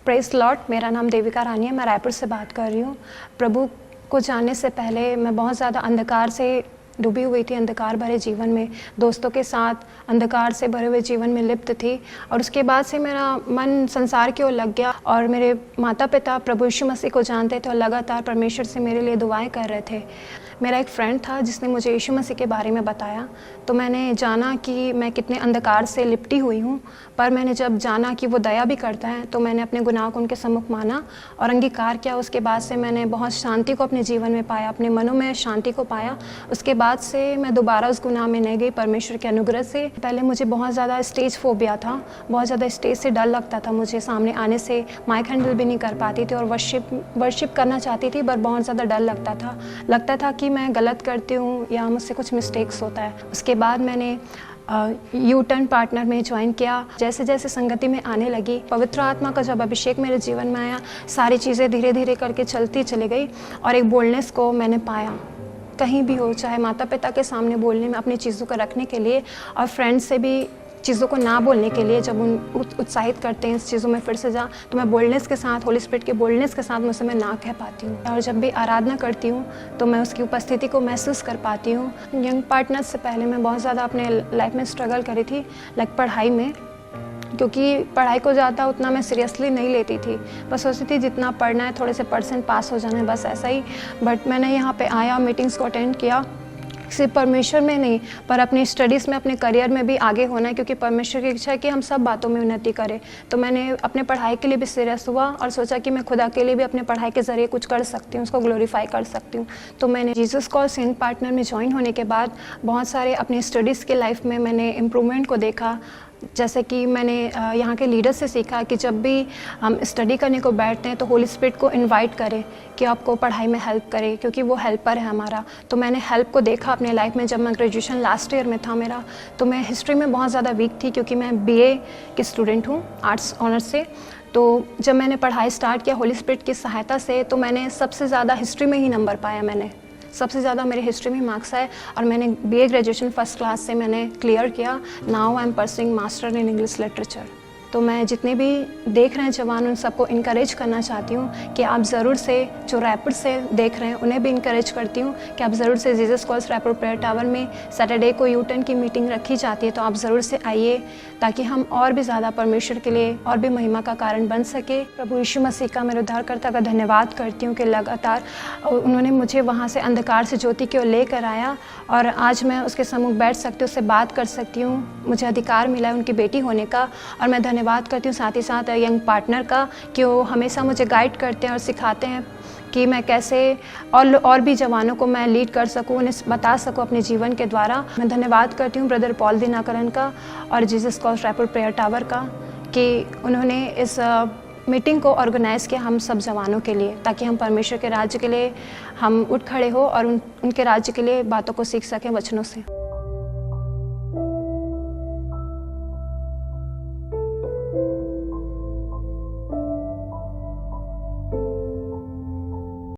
Praise Lord, मेरा नाम देविका रानी है, मैं रायपुर से बात कर रही हूँ। प्रभु को जानने से पहले मैं बहुत ज़्यादा अंधकार से डूबी हुई थी, अंधकार भरे जीवन में, दोस्तों के साथ अंधकार से भरे हुए जीवन में लिप्त थी। और उसके बाद से मेरा मन संसार की ओर लग गया और मेरे माता पिता प्रभु यीशु मसीह को जानते थे और लगातार परमेश्वर से मेरे लिए दुआएं कर रहे थे। मेरा एक फ्रेंड था जिसने मुझे यीशु मसीह के बारे में बताया, तो मैंने जाना कि मैं कितने अंधकार से लिपटी हुई हूँ। पर मैंने जब जाना कि वो दया भी करता है, तो मैंने अपने गुनाह को उनके सम्मुख माना और अंगीकार किया। उसके बाद से मैंने बहुत शांति को अपने जीवन में पाया, अपने मनों में शांति को पाया। उसके बाद से मैं दोबारा उस गुनाह में नहीं गई परमेश्वर के अनुग्रह से। पहले मुझे बहुत ज़्यादा स्टेज फोबिया था, बहुत ज़्यादा स्टेज से डर लगता था मुझे, सामने आने से माइक हैंडल भी नहीं कर पाती थी और वर्शिप करना चाहती थी, पर बहुत ज़्यादा डर लगता था कि मैं गलत करती हूँ या मुझसे कुछ मिस्टेक्स होता है। उसके बाद मैंने यू टर्न पार्टनर में ज्वाइन किया। जैसे जैसे संगति में आने लगी, पवित्र आत्मा का जब अभिषेक मेरे जीवन में आया, सारी चीज़ें धीरे धीरे करके चलती चली गई और एक बोल्डनेस को मैंने पाया, कहीं भी हो, चाहे माता पिता के सामने बोलने में, अपनी चीज़ों को रखने के लिए और फ्रेंड्स से भी चीज़ों को ना बोलने के लिए। जब उन उत्साहित करते हैं इस चीज़ों में फिर से जा, तो मैं बोल्डनेस के साथ, होली स्पिरिट के बोल्डनेस के साथ मुझसे मैं ना कह पाती हूँ। और जब भी आराधना करती हूँ तो मैं उसकी उपस्थिति को महसूस कर पाती हूँ। यंग पार्टनर से पहले मैं बहुत ज़्यादा अपने लाइफ में स्ट्रगल करी थी, लाइक पढ़ाई में, क्योंकि पढ़ाई को ज़्यादा उतना मैं सीरियसली नहीं लेती थी। बस सोचती थी जितना पढ़ना है, थोड़े से परसेंट पास हो जाना है, बस ऐसा ही। बट मैंने यहाँ पे आया, मीटिंग्स को अटेंड किया, सिर्फ परमेश्वर में नहीं पर अपनी स्टडीज़ में, अपने करियर में भी आगे होना है, क्योंकि परमेश्वर की इच्छा है कि हम सब बातों में उन्नति करें। तो मैंने अपने पढ़ाई के लिए भी सीरियस हुआ और सोचा कि मैं खुदा के लिए भी अपने पढ़ाई के ज़रिए कुछ कर सकती हूँ, उसको ग्लोरीफाई कर सकती हूँ। तो मैंने जीसस कॉल सेंट पार्टनर में ज्वाइन होने के बाद बहुत सारे अपने स्टडीज़ के लाइफ में मैंने इम्प्रूवमेंट को देखा। जैसे कि मैंने यहाँ के लीडर से सीखा कि जब भी हम स्टडी करने को बैठते हैं तो होली स्पिरिट को इनवाइट करें कि आपको पढ़ाई में हेल्प करे, क्योंकि वो हेल्पर है हमारा। तो मैंने हेल्प को देखा अपने लाइफ में। जब मैं ग्रेजुएशन लास्ट ईयर में था मेरा, तो मैं हिस्ट्री में बहुत ज़्यादा वीक थी, क्योंकि मैं बीए की स्टूडेंट हूँ, आर्ट्स ऑनर्स से। तो जब मैंने पढ़ाई स्टार्ट किया होली स्पिरिट की सहायता से, तो मैंने सबसे ज़्यादा हिस्ट्री में ही नंबर पाया। मैंने सबसे ज़्यादा मेरे हिस्ट्री में मार्क्स आए और मैंने बीए ग्रेजुएशन फर्स्ट क्लास से मैंने क्लियर किया। Now I am pursuing master in English literature. तो मैं जितने भी देख रहे हैं जवान, उन सबको इनकरेज करना चाहती हूँ कि आप ज़रूर से, जो रायपुर से देख रहे हैं उन्हें भी इनकरेज करती हूँ कि आप ज़रूर से Jesus calls Raipur prayer tower में सैटरडे को यू टर्न की मीटिंग रखी जाती है, तो आप ज़रूर से आइए, ताकि हम और भी ज़्यादा परमेश्वर के लिए और भी महिमा का कारण बन सके। प्रभु यीशु मसीह का, मेरे उद्धारकर्ता का धन्यवाद करती हूँ कि लगातार उन्होंने मुझे वहाँ से अंधकार से ज्योति की ओर लेकर आया और आज मैं उसके सम्मुख बैठ सकती हूँ, उससे बात कर सकती हूँ। मुझे अधिकार मिला है उनकी बेटी होने का और मैं धन्यवाद करती हूँ साथ ही साथ यंग पार्टनर का कि वो हमेशा मुझे गाइड करते हैं और सिखाते हैं कि मैं कैसे और भी जवानों को मैं लीड कर सकूं, उन्हें बता सकूं अपने जीवन के द्वारा। मैं धन्यवाद करती हूँ ब्रदर पॉल दिनाकरन का और Jesus calls Raipur prayer tower का कि उन्होंने इस मीटिंग को ऑर्गेनाइज़ किया हम सब जवानों के लिए, ताकि हम परमेश्वर के राज्य के लिए हम उठ खड़े हो और उनके राज्य के लिए बातों को सीख सकें वचनों से।